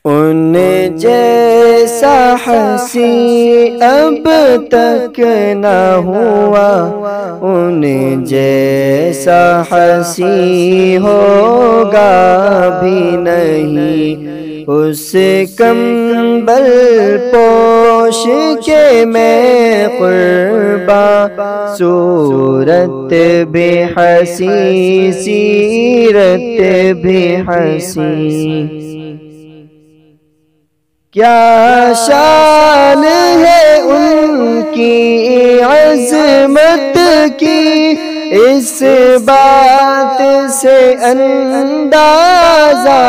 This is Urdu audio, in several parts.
ان جیسا حسین اب تک نہ ہوا، ان جیسا حسین ہوگا بھی نہیں۔ اس کمبل پوش کے میں قرباں، صورت بھی حسین سیرت بھی حسین۔ کیا شان ہے ان کی عظمت کی، اس بات سے اندازہ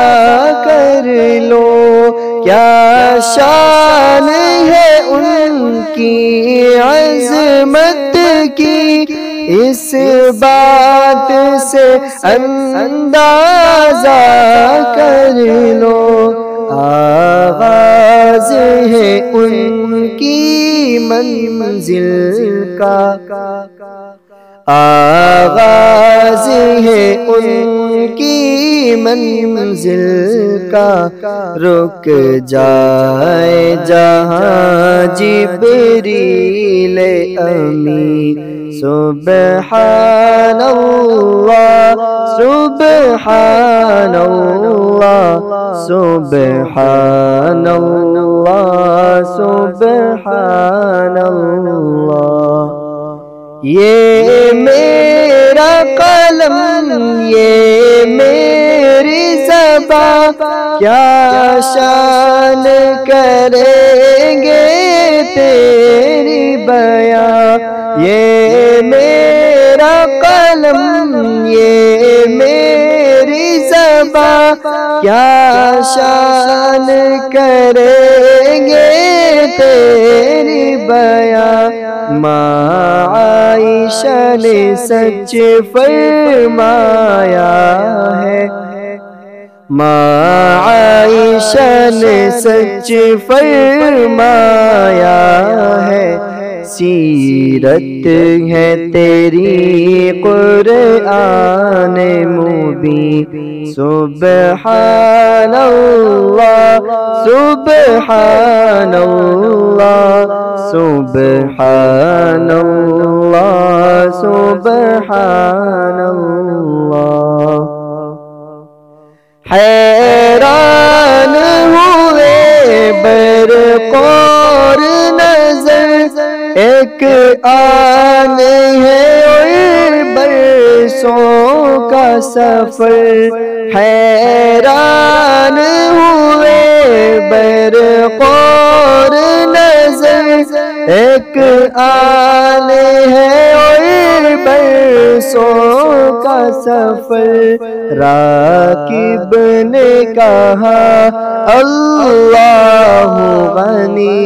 کر لو۔ کیا شان ہے ان کی عظمت کی، اس بات سے اندازہ کر لو۔ آغاز ہے ان کی منزل کا، آغاز ہے ان کی منزل کا، رک جائے جہاں جبریل امین۔ سبحان اللہ سبحان اللہ سبحان اللہ سبحان اللہ۔ یہ میرا قلم یہ میری زباں، کیا شان کریں گے تیری بیاں۔ یہ میرا قلم یہ میری زباں، کیا شان کریں گے تیری بیاں۔ ماں عائشہ نے سچ فرمایا ہے، ماں عائشہ نے سچ فرمایا ہے، سیرت ہے تیری قرآن مبین۔ سبحان اللہ سبحان اللہ سبحان اللہ سبحان اللہ۔ حیران ہوئے برق اور نظر، ایک آن ہے اور برسوں کا سفر۔ حیران ہوئے برق اور نظر، ایک آن ہے اور برسوں کا سفر۔ راکب نے کہا اللہ غنی،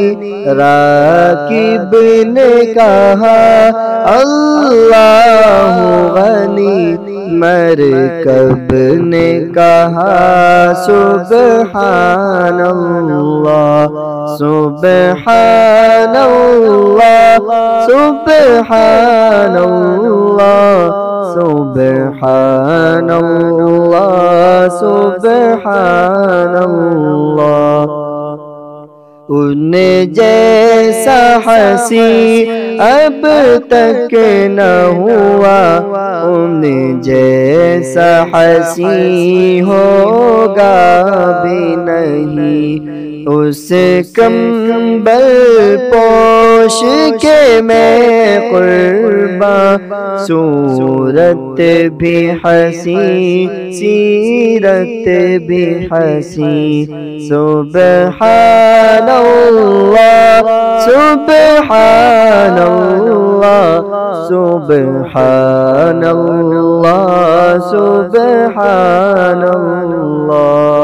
راکب نے کہا اللہ غنی، مرکب نے کہا سبحان اللہ سبحان اللہ سبحان اللہ سبحان اللہ سبحان اللہ۔ ان جیسا حسین اب تک نہ ہوا، ان جیسا حسین ہوگا بھی نہیں۔ اس کمبل پوش کے میں قرباں، صورت بھی حسین سیرت بھی حسین۔ سبحان اللہ سبحان اللہ سبحان اللہ سبحان اللہ۔